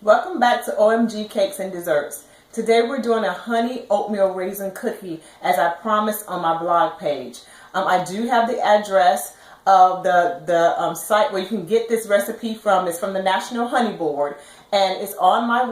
Welcome back to OMG Cakes and Desserts. Today we're doing a honey oatmeal raisin cookie as I promised on my blog page. I do have the address of the site where you can get this recipe from. It's from the National Honey Board, and it's on my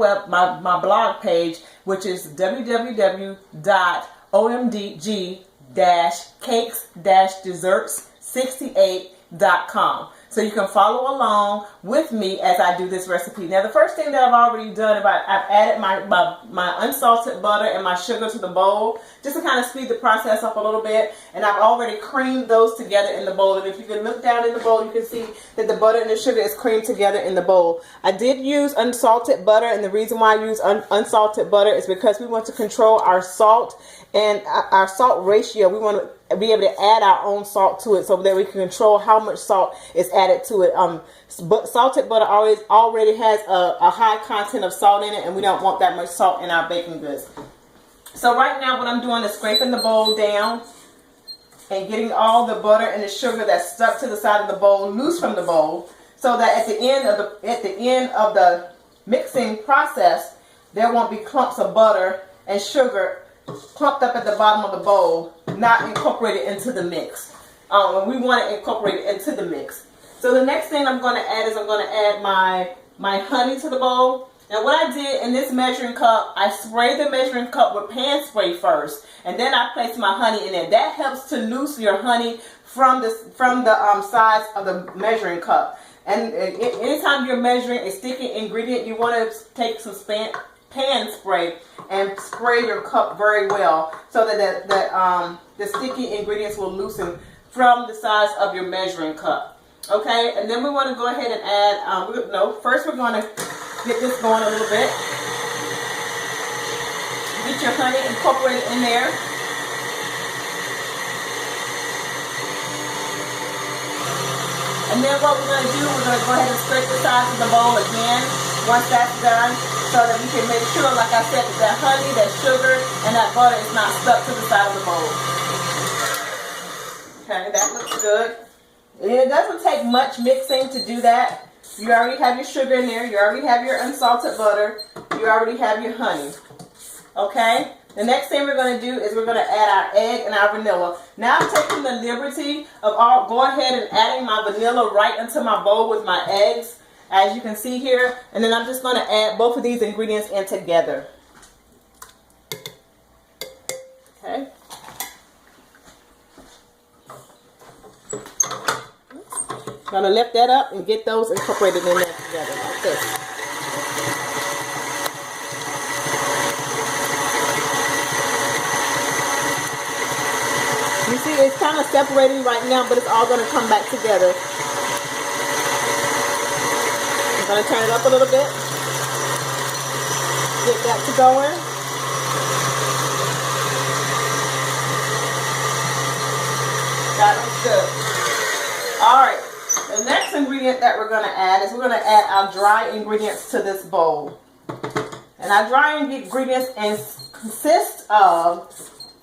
my blog page, which is www.omg-cakes-desserts68.com. So you can follow along with me as I do this recipe. Now the first thing that I've already done is I've added my unsalted butter and my sugar to the bowl just to kind of speed the process up a little bit. And I've already creamed those together in the bowl. And if you can look down in the bowl, you can see that the butter and the sugar is creamed together in the bowl. I did use unsalted butter, and the reason why I use unsalted butter is because we want to control our salt and our salt ratio. We want to be able to add our own salt to it so that we can control how much salt is added to it. But salted butter already has a high content of salt in it, and we don't want that much salt in our baking goods. So right now what I'm doing is scraping the bowl down and getting all the butter and the sugar that's stuck to the side of the bowl loose from the bowl, so that at the end of the mixing process there won't be clumps of butter and sugar clumped up at the bottom of the bowl, not incorporated into the mix. We want to incorporate it into the mix. So the next thing I'm going to add is I'm going to add my honey to the bowl. And what I did in this measuring cup, I sprayed the measuring cup with pan spray first, and then I placed my honey in there. That helps to loose your honey from the size of the measuring cup. And anytime you're measuring a sticky ingredient, you want to take some pan spray and spray your cup very well so that the sticky ingredients will loosen from the size of your measuring cup. Okay, and then we want to go ahead and add, first we're going to get this going a little bit. Get your honey incorporated in there. And then what we're going to do, we're going to go ahead and scrape the sides of the bowl again once that's done, so that we can make sure, like I said, that that honey, that sugar, and that butter is not stuck to the side of the bowl. Okay, that looks good. It doesn't take much mixing to do that. You already have your sugar in there. You already have your unsalted butter. You already have your honey. Okay? The next thing we're going to do is we're going to add our egg and our vanilla. Now I'm taking the liberty of go ahead and adding my vanilla right into my bowl with my eggs, as you can see here. And then I'm just going to add both of these ingredients in together. Okay? Gonna lift that up and get those incorporated in there together like this. You see, it's kind of separating right now, but it's all gonna come back together. I'm gonna turn it up a little bit. Get that to going. That looks good. All right. The next ingredient that we're going to add is we're going to add our dry ingredients to this bowl. And our dry ingredients consist of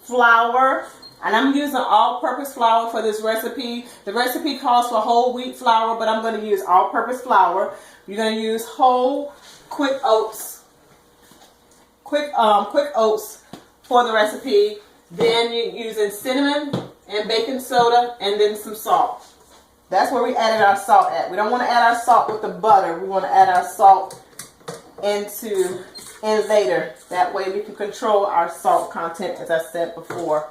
flour, and I'm using all-purpose flour for this recipe. The recipe calls for whole wheat flour, but I'm going to use all-purpose flour. You're going to use whole quick oats for the recipe. Then you're using cinnamon and baking soda, and then some salt. That's where we added our salt at. We don't want to add our salt with the butter. We want to add our salt in later. That way we can control our salt content, as I said before.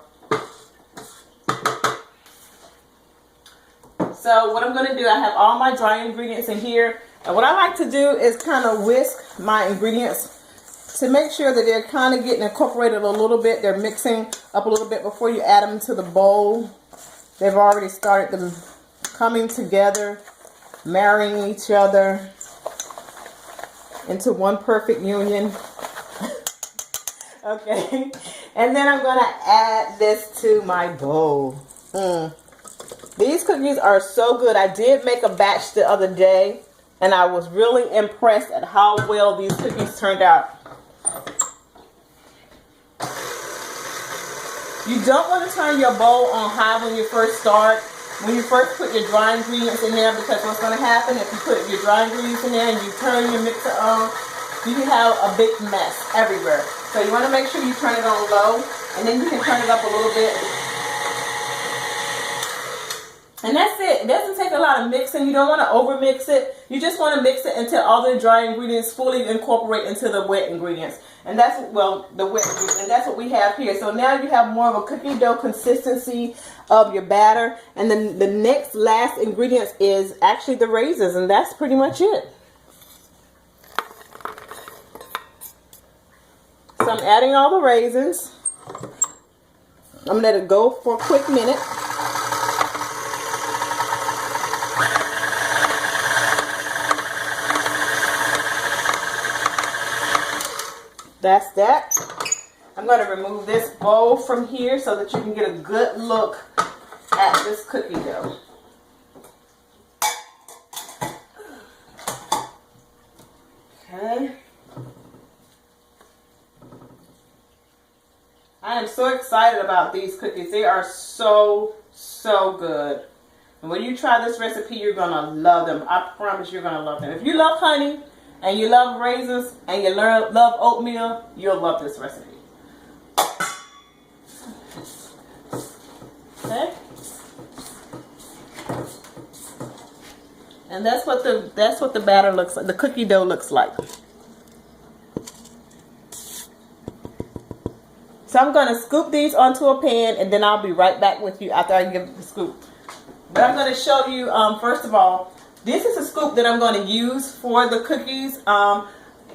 So what I'm going to do, I have all my dry ingredients in here. And what I like to do is kind of whisk my ingredients to make sure that they're kind of getting incorporated a little bit. They're mixing up a little bit before you add them to the bowl. They've already started them coming together, marrying each other into one perfect union. Okay, and then I'm going to add this to my bowl. These cookies are so good. I did make a batch the other day, and I was really impressed at how well these cookies turned out. You don't want to turn your bowl on high when you first start. When you first put your dry ingredients in there, because what's going to happen if you put your dry ingredients in there and you turn your mixer on, you can have a big mess everywhere. So you want to make sure you turn it on low, and then you can turn it up a little bit. And that's it. It doesn't take a lot of mixing. You don't want to over mix it. You just want to mix it until all the dry ingredients fully incorporate into the wet ingredients. And that's, well, the wet ingredients. And that's what we have here. So now you have more of a cookie dough consistency of your batter. And then the next last ingredient is actually the raisins. And that's pretty much it. So I'm adding all the raisins. I'm going to let it go for a quick minute. That's that. I'm going to remove this bowl from here so that you can get a good look at this cookie dough. Okay. I am so excited about these cookies. They are so good. And when you try this recipe, you're going to love them. I promise you're going to love them. If you love honey, and you love raisins, and you love oatmeal, you'll love this recipe. Okay? And that's what the batter looks like. The cookie dough looks like. So I'm going to scoop these onto a pan, and then I'll be right back with you after I give the scoop. But I'm going to show you, first of all, this is a scoop that I'm going to use for the cookies.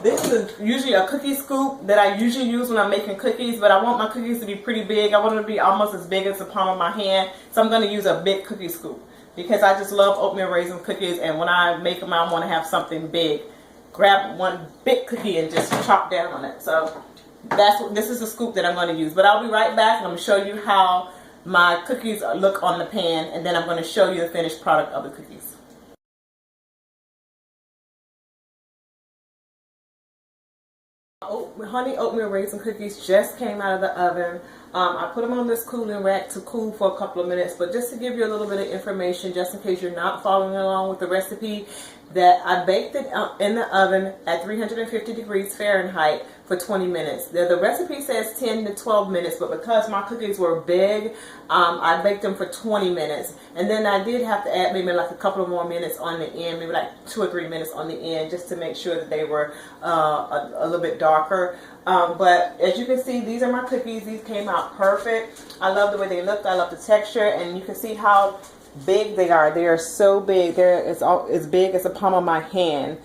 This is usually a cookie scoop that I usually use when I'm making cookies, but I want my cookies to be pretty big. I want them to be almost as big as the palm of my hand. So I'm going to use a big cookie scoop because I just love oatmeal raisin cookies, and when I make them, I want to have something big. Grab one big cookie and just chop down on it. So this is the scoop that I'm going to use. But I'll be right back, and I'm going to show you how my cookies look on the pan, and then I'm going to show you the finished product of the cookies. Honey oatmeal raisin cookies just came out of the oven. I put them on this cooling rack to cool for a couple of minutes, but just to give you a little bit of information, just in case you're not following along with the recipe, that I baked it in the oven at 350 degrees Fahrenheit for 20 minutes. The recipe says 10 to 12 minutes, but because my cookies were big, I baked them for 20 minutes. And then I did have to add maybe like a couple of more minutes on the end, maybe like 2 or 3 minutes on the end, just to make sure that they were a little bit darker. But as you can see, these are my cookies. These came out perfect. I love the way they look. I love the texture, and you can see how big they are. They are so big. They're as big as the palm of my hand.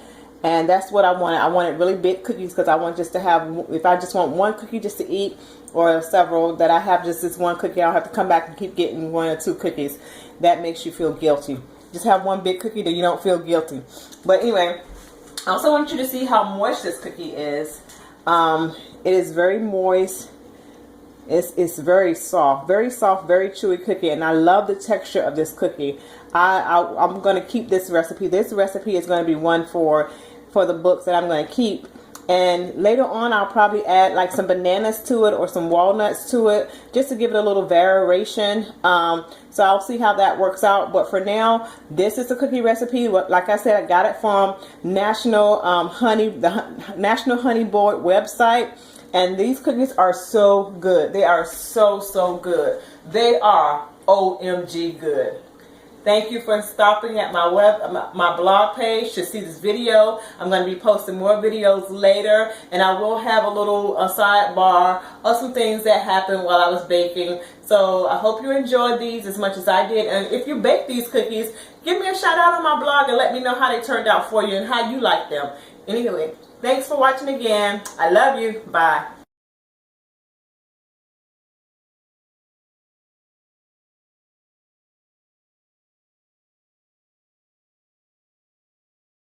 And that's what I wanted. I wanted really big cookies because I want just to have, if I just want one cookie just to eat, or several, that I have just this one cookie. I don't have to come back and keep getting 1 or 2 cookies. That makes you feel guilty. Just have one big cookie that you don't feel guilty. But anyway, I also want you to see how moist this cookie is. It is very moist. It's very soft, very chewy cookie, and I love the texture of this cookie. I'm going to keep this recipe. This recipe is going to be one for the books that I'm going to keep. And later on, I'll probably add like some bananas to it or some walnuts to it, just to give it a little variation. So I'll see how that works out. But for now, this is a cookie recipe. Like I said, I got it from the National Honey Board website. And these cookies are so good. They are so good. They are OMG good. Thank you for stopping at my blog page to see this video. I'm going to be posting more videos later, and I will have a little sidebar of some things that happened while I was baking. So I hope you enjoyed these as much as I did. And if you bake these cookies, give me a shout out on my blog and let me know how they turned out for you and how you like them. Anyway, thanks for watching again. I love you. Bye.